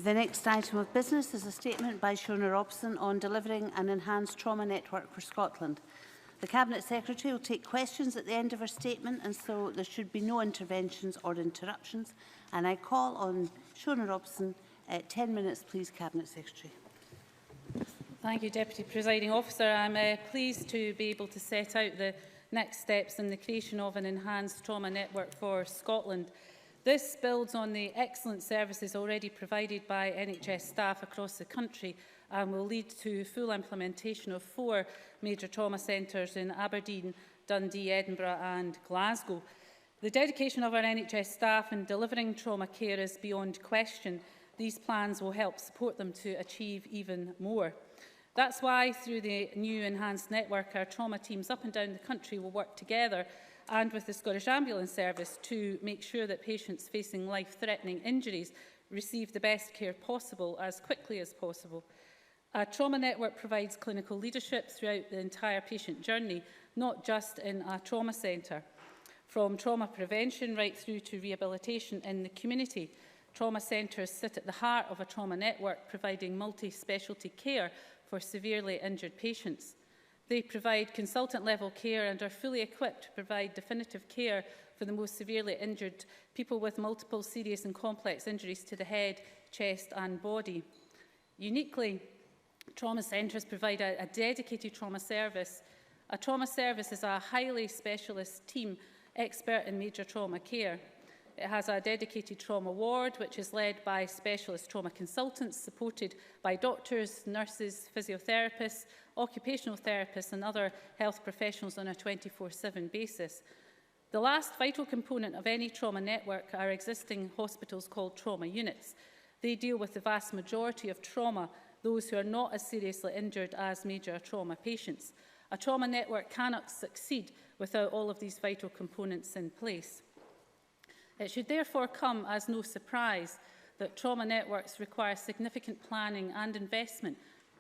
The next item of business is a statement by Shona Robson on delivering an enhanced trauma network for Scotland. The Cabinet Secretary will take questions at the end of her statement, and so there should be no interventions or interruptions. And I call on Shona Robson. 10 minutes, please, Cabinet Secretary. Thank you, Deputy Presiding Officer. I'm pleased to be able to set out the next steps in the creation of an enhanced trauma network for Scotland. This builds on the excellent services already provided by NHS staff across the country and will lead to full implementation of 4 major trauma centres in Aberdeen, Dundee, Edinburgh and Glasgow. The dedication of our NHS staff in delivering trauma care is beyond question. These plans will help support them to achieve even more. That's why, through the new enhanced network, our trauma teams up and down the country will work together and with the Scottish Ambulance Service to make sure that patients facing life-threatening injuries receive the best care possible as quickly as possible. Our trauma network provides clinical leadership throughout the entire patient journey, not just in a trauma centre. From trauma prevention right through to rehabilitation in the community, trauma centres sit at the heart of a trauma network, providing multi-specialty care for severely injured patients. They provide consultant-level care and are fully equipped to provide definitive care for the most severely injured people with multiple serious and complex injuries to the head, chest and body. Uniquely, trauma centres provide a dedicated trauma service. A trauma service is a highly specialist team expert in major trauma care. It has a dedicated trauma ward, which is led by specialist trauma consultants, supported by doctors, nurses, physiotherapists, occupational therapists and other health professionals on a 24/7 basis. The last vital component of any trauma network are existing hospitals called trauma units. They deal with the vast majority of trauma, those who are not as seriously injured as major trauma patients. A trauma network cannot succeed without all of these vital components in place. It should therefore come as no surprise that trauma networks require significant planning and investment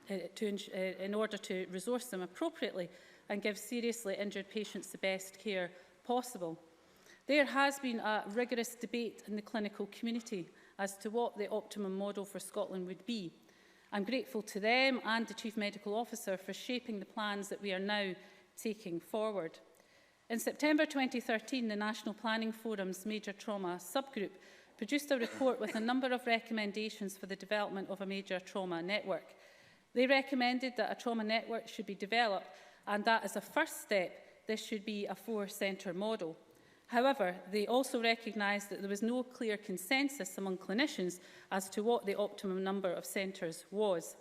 in order to resource them appropriately and give seriously injured patients the best care possible. There has been a rigorous debate in the clinical community as to what the optimum model for Scotland would be. I'm grateful to them and the Chief Medical Officer for shaping the plans that we are now taking forward. In September 2013, the National Planning Forum's Major Trauma Subgroup produced a report with a number of recommendations for the development of a major trauma network. They recommended that a trauma network should be developed and that as a first step, this should be a 4-centre model. However, they also recognised that there was no clear consensus among clinicians as to what the optimum number of centres was.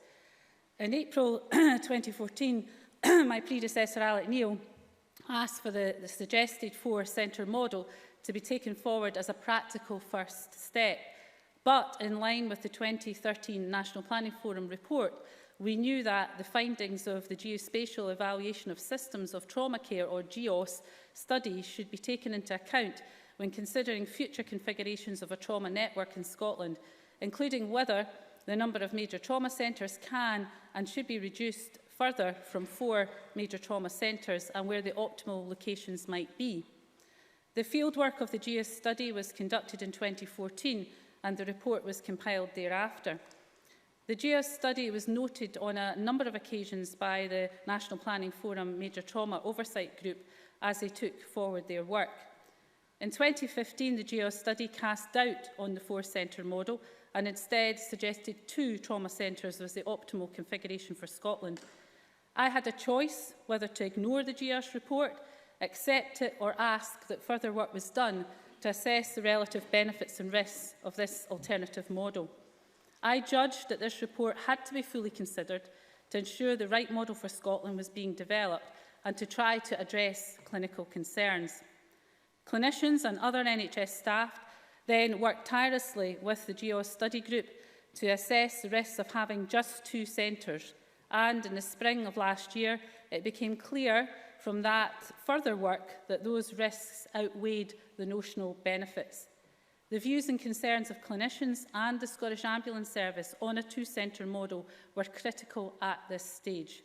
In April 2014, my predecessor, Alec Neil, asked for the suggested 4-centre model to be taken forward as a practical first step. But in line with the 2013 National Planning Forum report, we knew that the findings of the Geospatial Evaluation of Systems of Trauma Care, or GEOS, study should be taken into account when considering future configurations of a trauma network in Scotland, including whether the number of major trauma centres can and should be reduced further from 4 major trauma centres and where the optimal locations might be. The fieldwork of the GEOS study was conducted in 2014 and the report was compiled thereafter. The GEOS study was noted on a number of occasions by the National Planning Forum Major Trauma Oversight Group as they took forward their work. In 2015, the GEOS study cast doubt on the 4-centre model and instead suggested 2 trauma centres was the optimal configuration for Scotland. I had a choice whether to ignore the GEOS report, accept it or ask that further work was done to assess the relative benefits and risks of this alternative model. I judged that this report had to be fully considered to ensure the right model for Scotland was being developed and to try to address clinical concerns. Clinicians and other NHS staff then worked tirelessly with the GEOS study group to assess the risks of having just 2 centres, and in the spring of last year it became clear from that further work that those risks outweighed the notional benefits. The views and concerns of clinicians and the Scottish Ambulance Service on a 2-centre model were critical at this stage.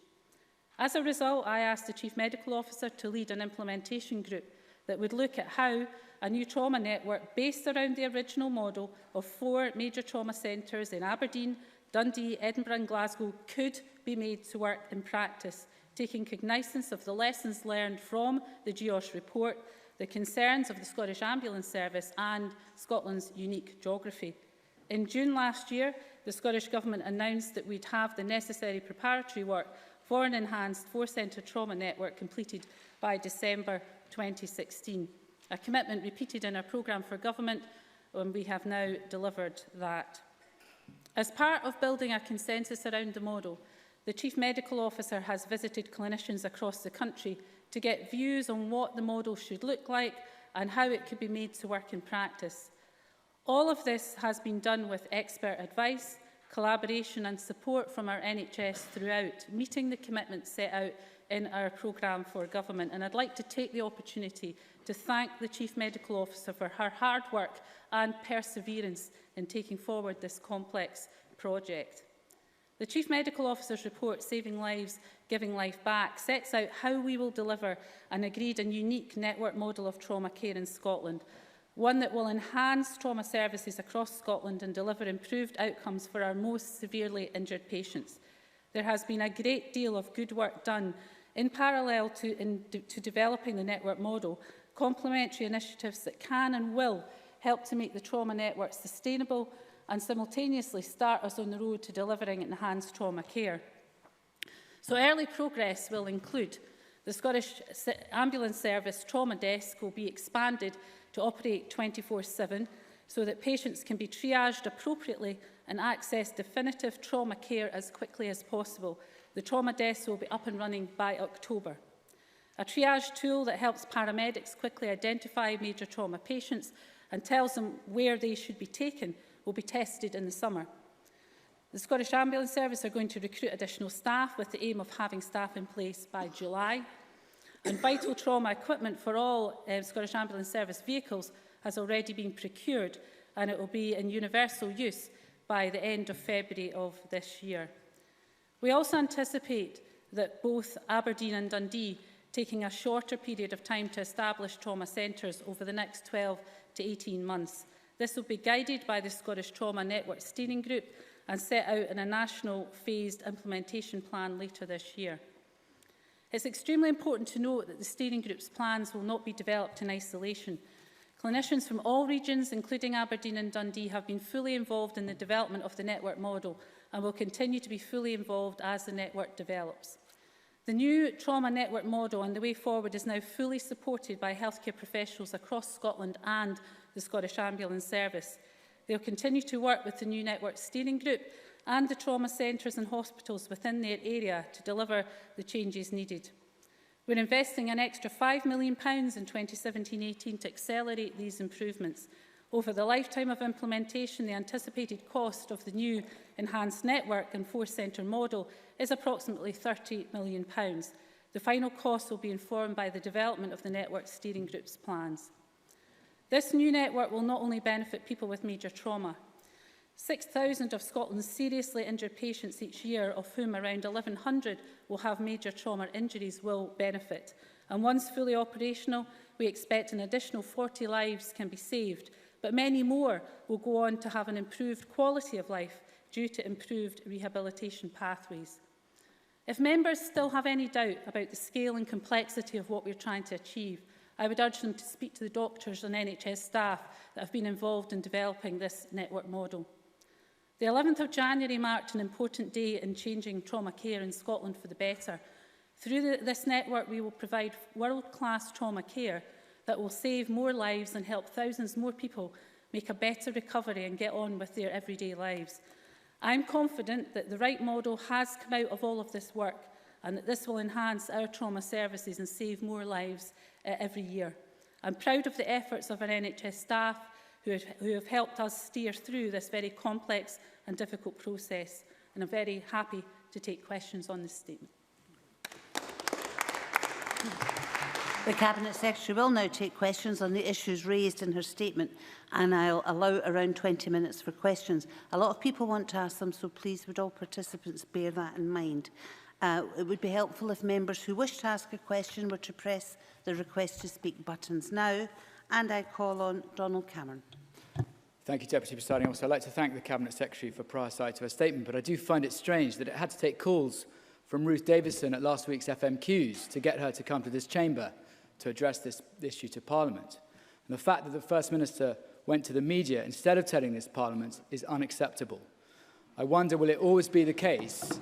As a result, I asked the Chief Medical Officer to lead an implementation group that would look at how a new trauma network based around the original model of 4 major trauma centres in Aberdeen, Dundee, Edinburgh and Glasgow could be made to work in practice, taking cognizance of the lessons learned from the GEOS report, the concerns of the Scottish Ambulance Service and Scotland's unique geography. In June last year, the Scottish Government announced that we'd have the necessary preparatory work for an enhanced 4-centre trauma network completed by December 2016. A commitment repeated in our programme for government, and we have now delivered that. As part of building a consensus around the model, the Chief Medical Officer has visited clinicians across the country to get views on what the model should look like and how it could be made to work in practice. All of this has been done with expert advice, collaboration and support from our NHS throughout, meeting the commitments set out in our programme for government. And I'd like to take the opportunity to thank the Chief Medical Officer for her hard work and perseverance in taking forward this complex project. The Chief Medical Officer's report, Saving Lives, Giving Life Back, sets out how we will deliver an agreed and unique network model of trauma care in Scotland, one that will enhance trauma services across Scotland and deliver improved outcomes for our most severely injured patients. There has been a great deal of good work done in parallel to developing the network model, complementary initiatives that can and will help to make the trauma network sustainable and simultaneously start us on the road to delivering enhanced trauma care. So early progress will include the Scottish Ambulance Service Trauma Desk will be expanded to operate 24/7 so that patients can be triaged appropriately and access definitive trauma care as quickly as possible. The Trauma Desk will be up and running by October. A triage tool that helps paramedics quickly identify major trauma patients and tells them where they should be taken will be tested in the summer. The Scottish Ambulance Service are going to recruit additional staff with the aim of having staff in place by July. And vital trauma equipment for all Scottish Ambulance Service vehicles has already been procured, and it will be in universal use by the end of February of this year. We also anticipate that both Aberdeen and Dundee taking a shorter period of time to establish trauma centres over the next 12 to 18 months. This will be guided by the Scottish Trauma Network Steering Group and set out in a national phased implementation plan later this year. It's extremely important to note that the steering group's plans will not be developed in isolation. Clinicians from all regions, including Aberdeen and Dundee, have been fully involved in the development of the network model and will continue to be fully involved as the network develops. The new trauma network model and the way forward is now fully supported by healthcare professionals across Scotland and the Scottish Ambulance Service. They will continue to work with the new network steering group and the trauma centres and hospitals within their area to deliver the changes needed. We're investing an extra £5 million in 2017-18 to accelerate these improvements. Over the lifetime of implementation, the anticipated cost of the new enhanced network and 4-centre model is approximately £30 million. The final cost will be informed by the development of the network steering group's plans. This new network will not only benefit people with major trauma. 6,000 of Scotland's seriously injured patients each year, of whom around 1,100 will have major trauma injuries, will benefit. And once fully operational, we expect an additional 40 lives can be saved, but many more will go on to have an improved quality of life due to improved rehabilitation pathways. If members still have any doubt about the scale and complexity of what we're trying to achieve, I would urge them to speak to the doctors and NHS staff that have been involved in developing this network model. The 11th of January marked an important day in changing trauma care in Scotland for the better. Through this network, we will provide world-class trauma care that will save more lives and help thousands more people make a better recovery and get on with their everyday lives. I'm confident that the right model has come out of all of this work and that this will enhance our trauma services and save more lives every year. I'm proud of the efforts of our NHS staff who have helped us steer through this very complex and difficult process, and I'm very happy to take questions on this statement. The Cabinet Secretary will now take questions on the issues raised in her statement, and I'll allow around 20 minutes for questions. A lot of people want to ask them, so please would all participants bear that in mind. It would be helpful if members who wish to ask a question were to press the request to speak buttons now, And I call on Donald Cameron. Thank you, Deputy Presiding Officer. I'd like to thank the Cabinet Secretary for prior sight to her statement, but I do find it strange that it had to take calls from Ruth Davidson at last week's FMQs to get her to come to this chamber to address this issue to Parliament. And the fact that the First Minister went to the media instead of telling this Parliament is unacceptable. I wonder, will it always be the case?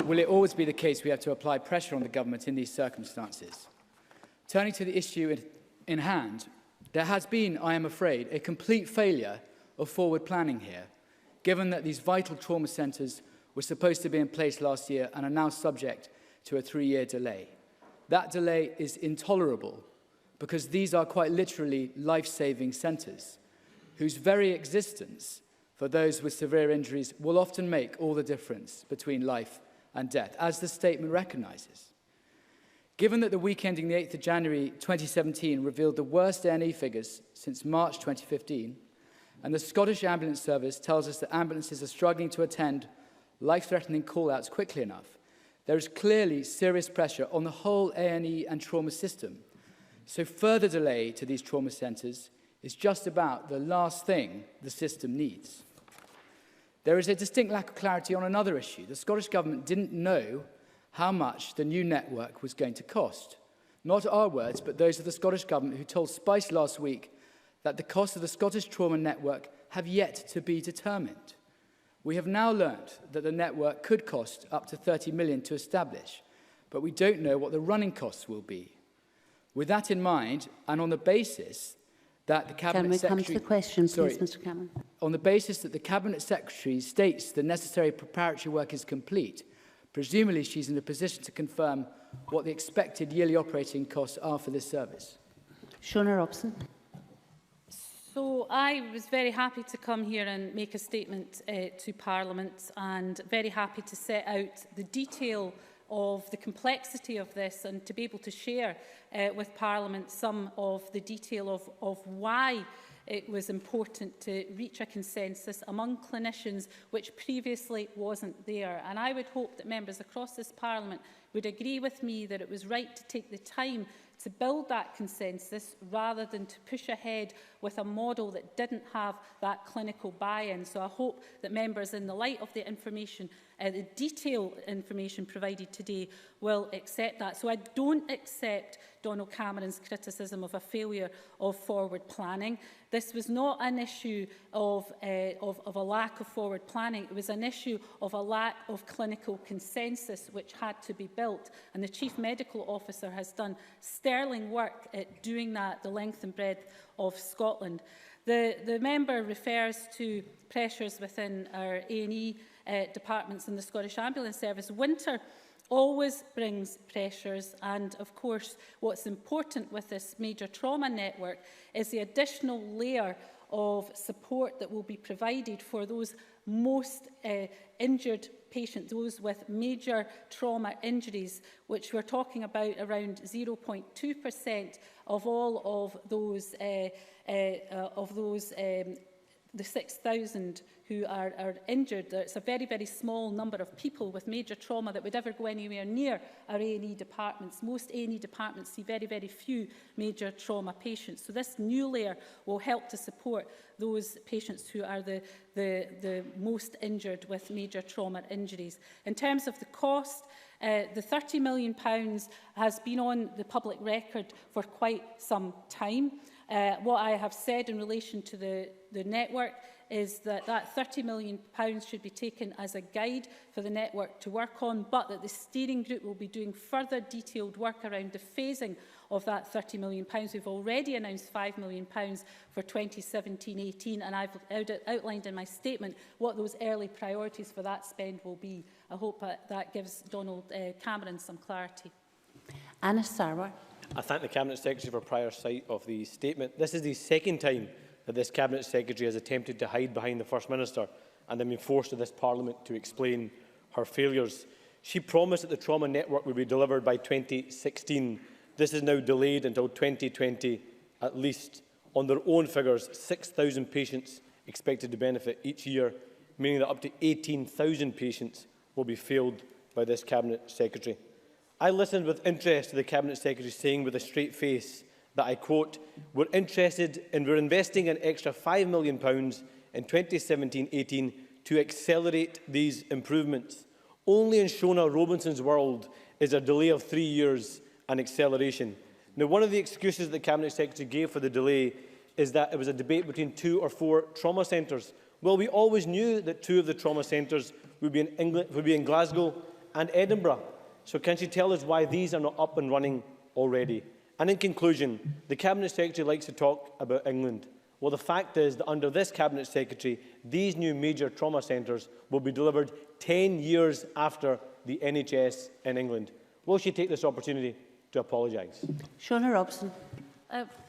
Will it always be the case we have to apply pressure on the government in these circumstances? Turning to the issue in hand, there has been, I am afraid, a complete failure of forward planning here, given that these vital trauma centres were supposed to be in place last year and are now subject to a 3-year delay. That delay is intolerable because these are quite literally life-saving centres, whose very existence for those with severe injuries will often make all the difference between life and death, as the statement recognises. Given that the week ending the 8th of January 2017 revealed the worst A&E figures since March 2015, and the Scottish Ambulance Service tells us that ambulances are struggling to attend life-threatening call-outs quickly enough, there is clearly serious pressure on the whole A&E and trauma system. So further delay to these trauma centres is just about the last thing the system needs. There is a distinct lack of clarity on another issue. The Scottish Government didn't know how much the new network was going to cost. Not our words, but those of the Scottish Government, who told Spice last week that the cost of the Scottish Trauma Network have yet to be determined. We have now learned that the network could cost up to 30 million to establish, but we don't know what the running costs will be. With that in mind, and on the basis that the Cabinet Secretary... Can we come to the question, please, Mr Cameron? On the basis that the Cabinet Secretary states the necessary preparatory work is complete, presumably she's in a position to confirm what the expected yearly operating costs are for this service. Shona Robson. So I was very happy to come here and make a statement to Parliament, and very happy to set out the detail of the complexity of this and to be able to share with Parliament some of the detail of why it was important to reach a consensus among clinicians which previously wasn't there. And I would hope that members across this Parliament would agree with me that it was right to take the time to build that consensus rather than to push ahead with a model that didn't have that clinical buy-in. So I hope that members, in the light of the information, the detailed information provided today, will accept that. So I don't accept Donald Cameron's criticism of a failure of forward planning. This was not an issue of a lack of forward planning. It was an issue of a lack of clinical consensus which had to be built. And the Chief Medical Officer has done sterling work at doing that, the length and breadth of Scotland. The member refers to pressures within our A&E departments and the Scottish Ambulance Service. Winter always brings pressures, and of course what's important with this major trauma network is the additional layer of support that will be provided for those most injured patients, those with major trauma injuries, which we're talking about around 0.2% of all of those the 6,000 who are injured. It's a very, very small number of people with major trauma that would ever go anywhere near our A&E departments. Most A&E departments see very, very few major trauma patients. So this new layer will help to support those patients who are the most injured with major trauma injuries. In terms of the cost, the £30 million has been on the public record for quite some time. What I have said in relation to the network is that £30 million should be taken as a guide for the network to work on, but that the steering group will be doing further detailed work around the phasing of that £30 million. We've already announced £5 million for 2017-18, and I've outlined in my statement what those early priorities for that spend will be. I hope that gives Donald Cameron some clarity. Anna Sarwar. I thank the Cabinet Secretary for prior sight of the statement. This is the second time that this Cabinet Secretary has attempted to hide behind the First Minister and then been forced to this Parliament to explain her failures. She promised that the trauma network would be delivered by 2016. This is now delayed until 2020 at least. On their own figures, 6,000 patients expected to benefit each year, meaning that up to 18,000 patients will be failed by this Cabinet Secretary. I listened with interest to the Cabinet Secretary saying with a straight face that, I quote, "We're investing an extra £5 million in 2017-18 to accelerate these improvements. Only in Shona Robinson's world is a delay of 3 years an acceleration." Now, one of the excuses the Cabinet Secretary gave for the delay is that it was a debate between 2 or 4 trauma centres. Well, we always knew that 2 of the trauma centres would be in Glasgow and Edinburgh. So can she tell us why these are not up and running already? And in conclusion, the Cabinet Secretary likes to talk about England. Well, the fact is that under this Cabinet Secretary, these new major trauma centres will be delivered 10 years after the NHS in England. Will she take this opportunity to apologise? Shona Robson.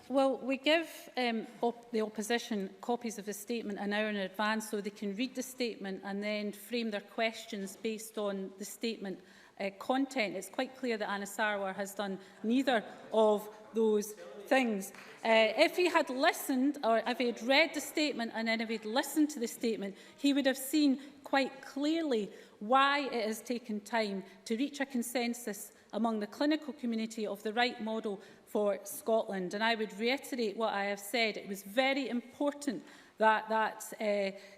Well, we give the opposition copies of the statement an hour in advance so they can read the statement and then frame their questions based on the statement content. It's quite clear that Anna Sarwar has done neither of those things. If he had listened, or if he had read the statement and then if he had listened to the statement, he would have seen quite clearly why it has taken time to reach a consensus among the clinical community of the right model for Scotland. And I would reiterate what I have said. It was very important that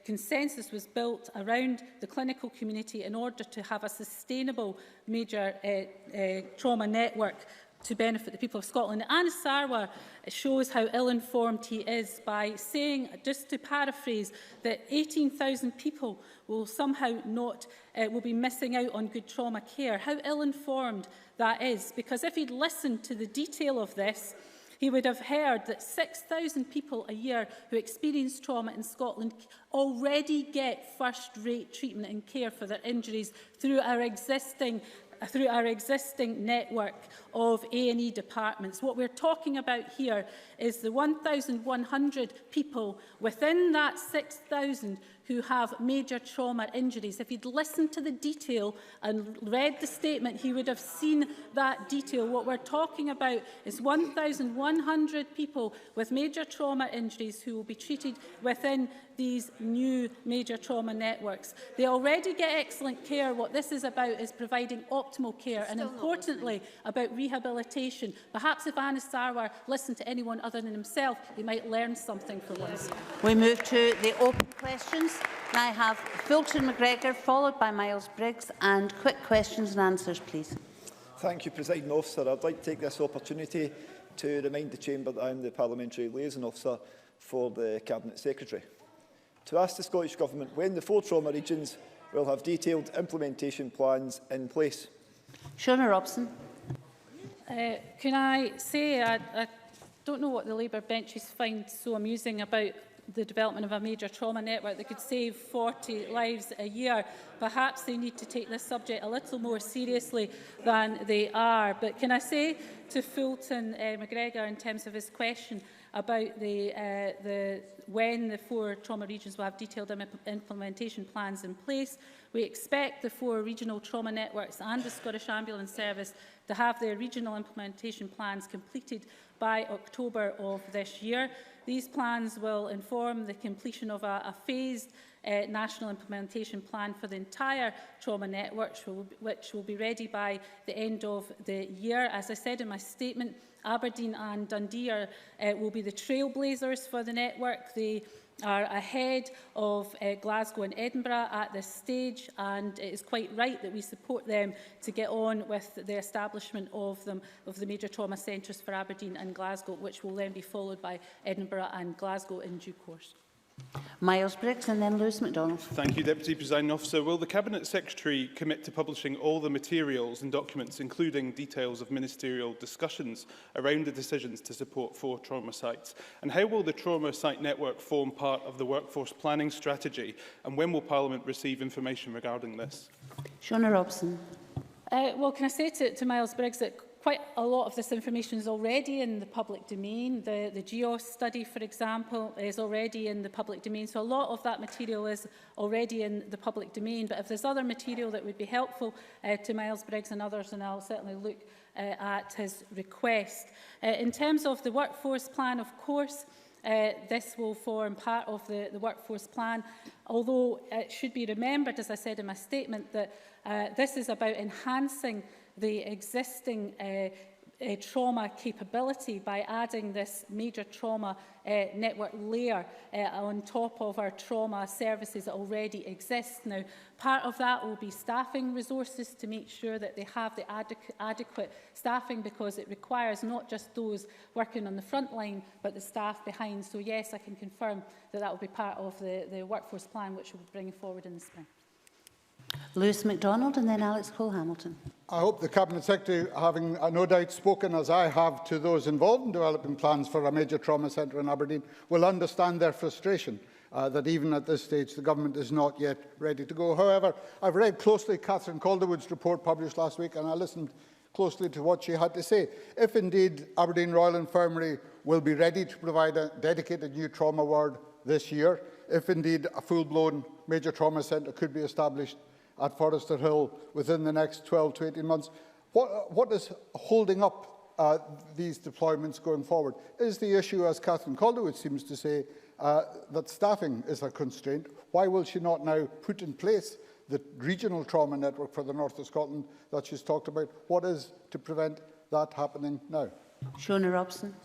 consensus was built around the clinical community in order to have a sustainable major trauma network to benefit the people of Scotland. Anna Sarwar shows how ill-informed he is by saying, just to paraphrase, that 18,000 people will somehow not will be missing out on good trauma care. How ill-informed that is, because if he'd listened to the detail of this, he would have heard that 6,000 people a year who experience trauma in Scotland already get first-rate treatment and care for their injuries through our existing network of A&E departments. What we're talking about here is the 1,100 people within that 6,000 who have major trauma injuries. If he'd listened to the detail and read the statement, he would have seen that detail. What we're talking about is 1,100 people with major trauma injuries who will be treated within these new major trauma networks. They already get excellent care. What this is about is providing optimal care and, importantly, about rehabilitation. Perhaps if Anna Sarwar listened to anyone other than himself, he might learn something for once. We move to the open questions. And I have Fulton McGregor, followed by Miles Briggs, and quick questions and answers, please. Thank you, Presiding Officer. I'd like to take this opportunity to remind the Chamber that I am the Parliamentary Liaison Officer for the Cabinet Secretary. To ask the Scottish Government when the 4 trauma regions will have detailed implementation plans in place. Shona Robson. Can I say, I don't know what the Labour benches find so amusing about the development of a major trauma network that could save 40 lives a year. Perhaps they need to take this subject a little more seriously than they are. But can I say to Fulton McGregor, in terms of his question about when the 4 trauma regions will have detailed implementation plans in place, we expect the 4 regional trauma networks and the Scottish Ambulance Service to have their regional implementation plans completed by October of this year. These plans will inform the completion of a phased national implementation plan for the entire trauma network, which will be ready by the end of the year. As I said in my statement, Aberdeen and Dundee will be the trailblazers for the network. They are ahead of Glasgow and Edinburgh at this stage, and it is quite right that we support them to get on with the establishment of the major trauma centres for Aberdeen and Glasgow, which will then be followed by Edinburgh and Glasgow in due course. Miles Briggs and then Lewis MacDonald. Thank you, Deputy Presiding Officer. Will the Cabinet Secretary commit to publishing all the materials and documents, including details of ministerial discussions around the decisions to support 4 trauma sites? And how will the trauma site network form part of the workforce planning strategy? And when will Parliament receive information regarding this? Shona Robson. Well, can I say to Miles Briggs that quite a lot of this information is already in the public domain. The GEOS study, for example, is already in the public domain. So a lot of that material is already in the public domain. But if there's other material that would be helpful to Miles Briggs and others, then I'll certainly look at his request. In terms of the workforce plan, of course, this will form part of the workforce plan, although it should be remembered, as I said in my statement, that this is about enhancing the existing trauma capability by adding this major trauma network layer on top of our trauma services that already exist. Now, part of that will be staffing resources to make sure that they have the adequate staffing, because it requires not just those working on the front line, but the staff behind. So yes, I can confirm that that will be part of the workforce plan which we'll be bringing forward in the spring. Lewis MacDonald and then Alex Cole-Hamilton. I hope the Cabinet Secretary, having no doubt spoken as I have to those involved in developing plans for a major trauma centre in Aberdeen, will understand their frustration that even at this stage the Government is not yet ready to go. However, I've read closely Catherine Calderwood's report published last week, and I listened closely to what she had to say. If indeed Aberdeen Royal Infirmary will be ready to provide a dedicated new trauma ward this year, if indeed a full-blown major trauma centre could be established at Forrester Hill within the next 12 to 18 months, what is holding up these deployments going forward? Is the issue, as Catherine Calderwood seems to say, that staffing is a constraint? Why will she not now put in place the regional trauma network for the north of Scotland that she's talked about? What is to prevent that happening now? Shona Robson.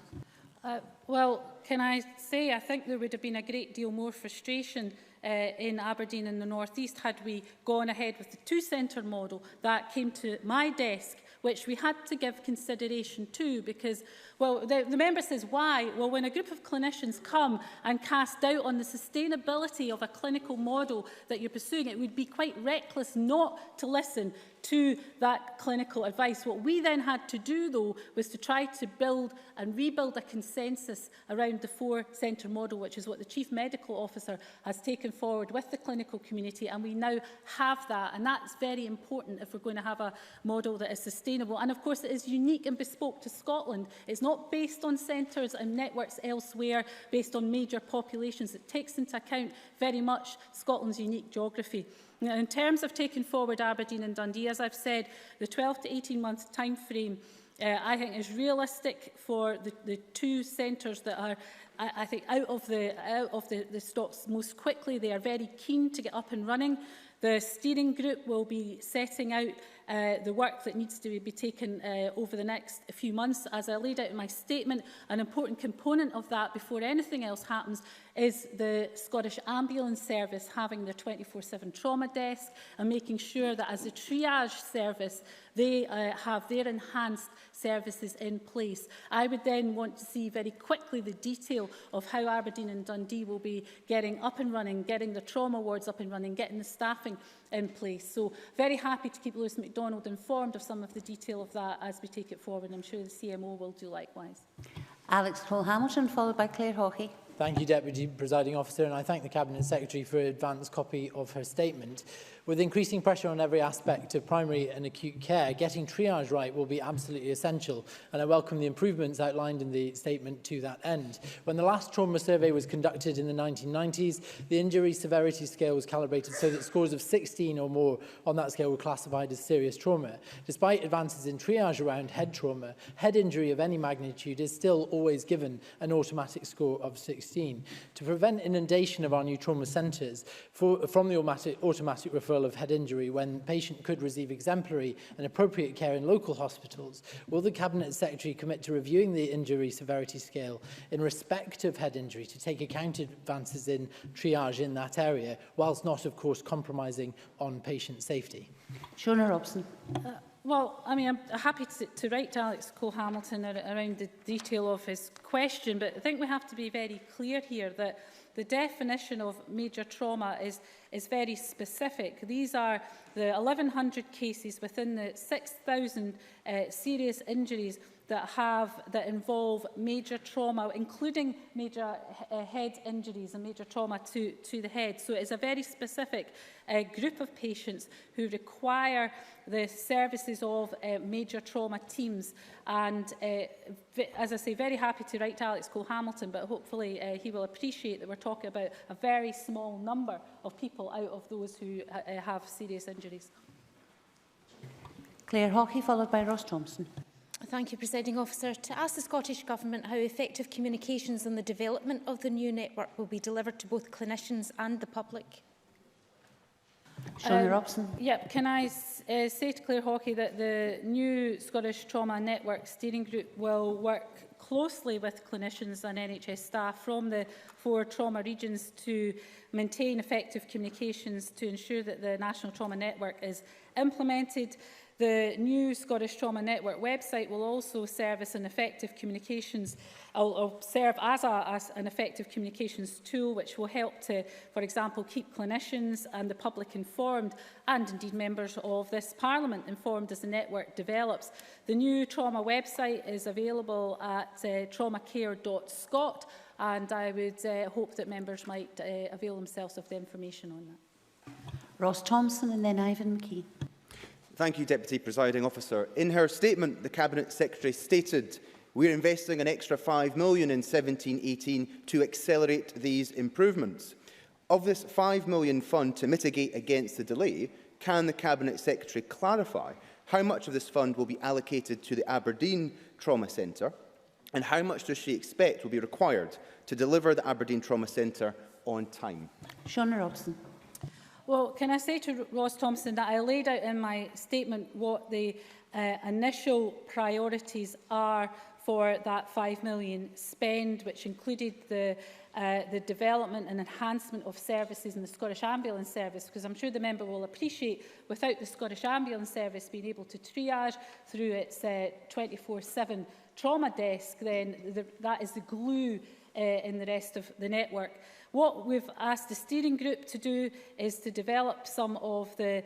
Well, can I say, I think there would have been a great deal more frustration in Aberdeen and the North East had we gone ahead with the two-centre model that came to my desk, which we had to give consideration to, because, well, the member says, why? Well, when a group of clinicians come and cast doubt on the sustainability of a clinical model that you're pursuing, it would be quite reckless not to listen to that clinical advice. What we then had to do, though, was to try to build and rebuild a consensus around the four-centre model, which is what the Chief Medical Officer has taken forward with the clinical community, and we now have that, and that's very important if we're going to have a model that is sustainable. And of course it is unique and bespoke to Scotland. It's not based on centres and networks elsewhere, based on major populations. It takes into account very much Scotland's unique geography. Now, in terms of taking forward Aberdeen and Dundee, as I've said, the 12 to 18 month time frame I think is realistic for the two centres that are, I think, out of the stocks most quickly. They are very keen to get up and running. The steering group will be setting out the work that needs to be taken over the next few months. As I laid out in my statement, an important component of that before anything else happens is the Scottish Ambulance Service having their 24/7 trauma desk and making sure that as a triage service they have their enhanced services in place. I would then want to see very quickly the detail of how Aberdeen and Dundee will be getting up and running, getting the trauma wards up and running, getting the staffing in place. So very happy to keep Lewis MacDonald informed of some of the detail of that as we take it forward. I'm sure the CMO will do likewise. Alex Cole-Hamilton, followed by Claire Hawkey. Thank you, Deputy Presiding Officer, and I thank the Cabinet Secretary for an advance copy of her statement. With increasing pressure on every aspect of primary and acute care, getting triage right will be absolutely essential, and I welcome the improvements outlined in the statement to that end. When the last trauma survey was conducted in the 1990s, the injury severity scale was calibrated so that scores of 16 or more on that scale were classified as serious trauma. Despite advances in triage around head trauma, head injury of any magnitude is still always given an automatic score of 16. To prevent inundation of our new trauma centres from the automatic referral of head injury when patient could receive exemplary and appropriate care in local hospitals, will the Cabinet Secretary commit to reviewing the injury severity scale in respect of head injury to take account of advances in triage in that area, whilst not, of course, compromising on patient safety? Shona Robson. Well, I mean, I'm happy to write to Alex Cole-Hamilton around the detail of his question, but I think we have to be very clear here that the definition of major trauma is very specific. These are the 1,100 cases within the 6,000 serious injuries that involve major trauma, including major head injuries and major trauma to the head. So it is a very specific group of patients who require the services of major trauma teams. And as I say, very happy to write to Alex Cole-Hamilton, but hopefully he will appreciate that we're talking about a very small number of people out of those who have serious injuries. Claire Hawkey, followed by Ross Thompson. Thank you, Presiding Officer. To ask the Scottish Government how effective communications on the development of the new network will be delivered to both clinicians and the public. Shona Robson. Yep. Can I say to Claire Hawkey that the new Scottish Trauma Network Steering Group will work closely with clinicians and NHS staff from the 4 trauma regions to maintain effective communications to ensure that the National Trauma Network is implemented. The new Scottish Trauma Network website will also serve as an effective communications, serve as an effective communications tool which will help to, for example, keep clinicians and the public informed, and indeed members of this Parliament informed as the network develops. The new trauma website is available at traumacare.scot, and I would hope that members might avail themselves of the information on that. Ross Thompson and then Ivan McKee. Thank you, Deputy Presiding Officer. In her statement, the Cabinet Secretary stated, "We are investing an extra £5 million in 17-18 to accelerate these improvements." Of this £5 million fund to mitigate against the delay, can the Cabinet Secretary clarify how much of this fund will be allocated to the Aberdeen Trauma Centre, and how much does she expect will be required to deliver the Aberdeen Trauma Centre on time? Shona Robson. Well, can I say to Ross Thompson that I laid out in my statement what the initial priorities are for that £5 million spend, which included the development and enhancement of services in the Scottish Ambulance Service, because I'm sure the member will appreciate without the Scottish Ambulance Service being able to triage through its 24/7 trauma desk, then that is the glue in the rest of the network. What we've asked the steering group to do is to develop some of the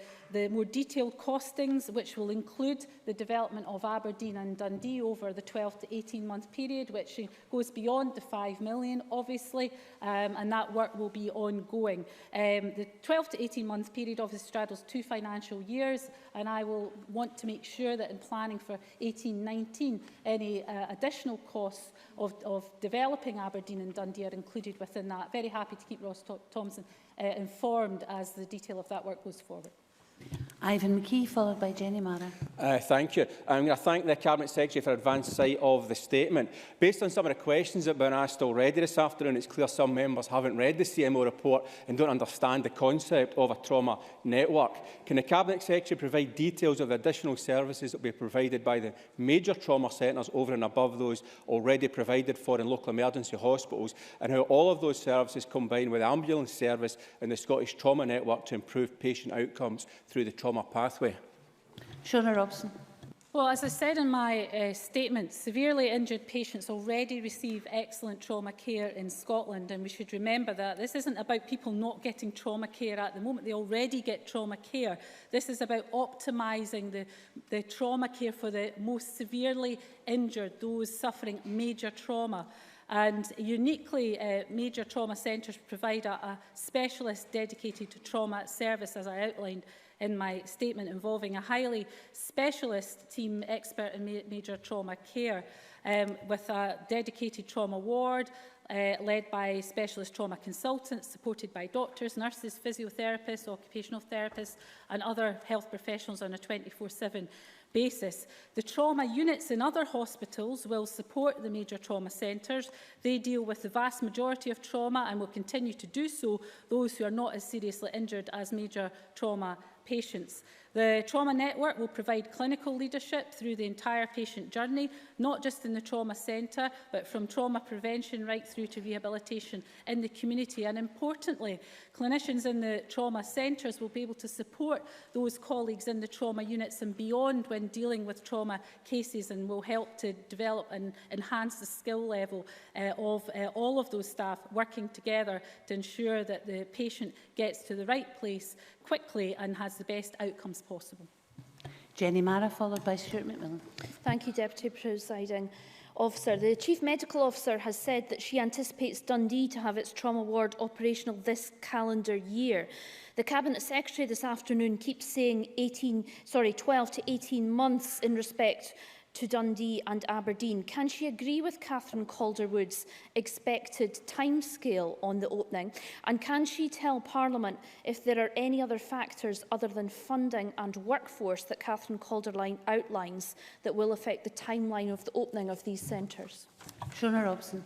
more detailed costings, which will include the development of Aberdeen and Dundee over the 12 to 18-month period, which goes beyond the £5 million, obviously, and that work will be ongoing. The 12 to 18-month period obviously straddles 2 financial years, and I will want to make sure that in planning for 18-19, any additional costs of developing Aberdeen and Dundee are included within that. Very happy to keep Ross Thompson informed as the detail of that work goes forward. Ivan McKee, followed by Jenny Mara. Thank you. I'm going to thank the Cabinet Secretary for advance sight of the statement. Based on some of the questions that have been asked already this afternoon, it's clear some members haven't read the CMO report and don't understand the concept of a trauma network. Can the Cabinet Secretary provide details of the additional services that will be provided by the major trauma centres over and above those already provided for in local emergency hospitals, and how all of those services combine with the ambulance service and the Scottish Trauma Network to improve patient outcomes through the trauma pathway? Shona Robson. Well, as I said in my statement, severely injured patients already receive excellent trauma care in Scotland, and we should remember that this isn't about people not getting trauma care at the moment. They already get trauma care. This is about optimising the trauma care for the most severely injured, those suffering major trauma. And uniquely, major trauma centres provide a specialist dedicated to trauma service, as I outlined in my statement, involving a highly specialist team expert in major trauma care, with a dedicated trauma ward led by specialist trauma consultants, supported by doctors, nurses, physiotherapists, occupational therapists and other health professionals on a 24/7 basis. The trauma units in other hospitals will support the major trauma centres. They deal with the vast majority of trauma and will continue to do so, those who are not as seriously injured as major trauma patients. The Trauma Network will provide clinical leadership through the entire patient journey, not just in the trauma centre, but from trauma prevention right through to rehabilitation in the community. And importantly, clinicians in the trauma centres will be able to support those colleagues in the trauma units and beyond when dealing with trauma cases, and will help to develop and enhance the skill level of all of those staff working together to ensure that the patient gets to the right place quickly and has the best outcomes possible. Jenny Mara, followed by Stuart McMillan. Thank you, Deputy Presiding Officer. The Chief Medical Officer has said that she anticipates Dundee to have its trauma ward operational this calendar year. The Cabinet Secretary this afternoon keeps saying 12 to 18 months in respect to Dundee and Aberdeen. Can she agree with Catherine Calderwood's expected timescale on the opening? And can she tell Parliament if there are any other factors other than funding and workforce that Catherine Calderwood outlines that will affect the timeline of the opening of these centres? Shona Robson.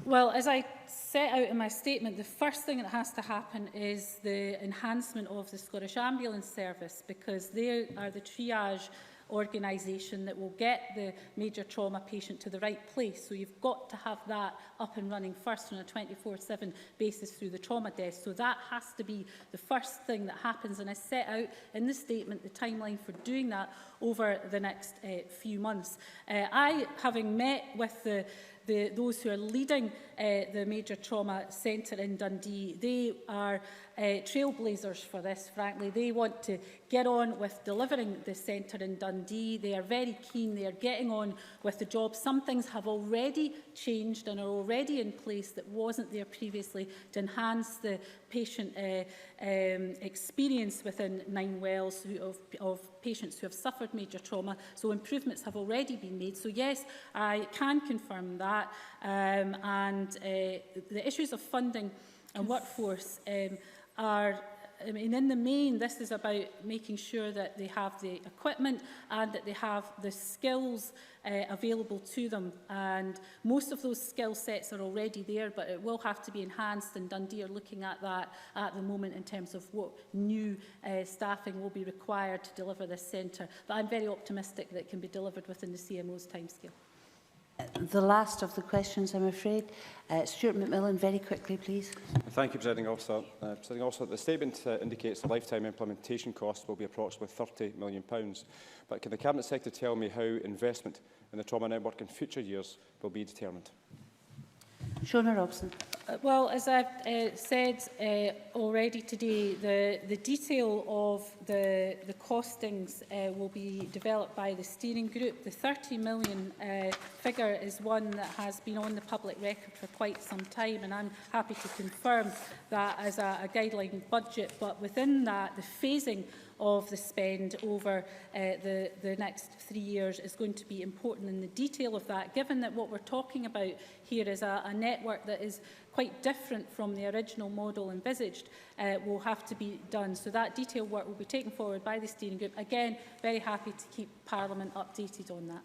Well, as I set out in my statement, the first thing that has to happen is the enhancement of the Scottish Ambulance Service, because they are the triage organisation that will get the major trauma patient to the right place. So you've got to have that up and running first on a 24/7 basis through the trauma desk. So that has to be the first thing that happens. And I set out in the statement the timeline for doing that over the next few months. Having met with those who are leading the major trauma centre in Dundee, they are trailblazers for this, frankly. They want to get on with delivering the centre in Dundee. They are very keen. They are getting on with the job. Some things have already changed and are already in place that wasn't there previously to enhance the patient experience within Nine Wells of patients who have suffered major trauma. So improvements have already been made. So yes, I can confirm that. The issues of funding and workforce are, I mean, in the main, this is about making sure that they have the equipment and that they have the skills available to them. And most of those skill sets are already there, but it will have to be enhanced, and Dundee are looking at that at the moment in terms of what new staffing will be required to deliver this centre. But I'm very optimistic that it can be delivered within the CMO's timescale. The last of the questions, I'm afraid. Stuart McMillan, very quickly, please. Thank you, Presiding Officer. Presiding Officer, the statement indicates the lifetime implementation cost will be approximately £30 million. But can the Cabinet Secretary tell me how investment in the trauma network in future years will be determined? Shona Robson. Well, as I've said already today, the detail of the costings will be developed by the steering group. The 30 million figure is one that has been on the public record for quite some time, and I'm happy to confirm that as a guideline budget. But within that, the phasing of the spend over the next 3 years is going to be important in the detail of that, given that what we're talking about here is a network that is quite different from the original model envisaged, will have to be done. So that detailed work will be taken forward by the steering group. Again, very happy to keep Parliament updated on that.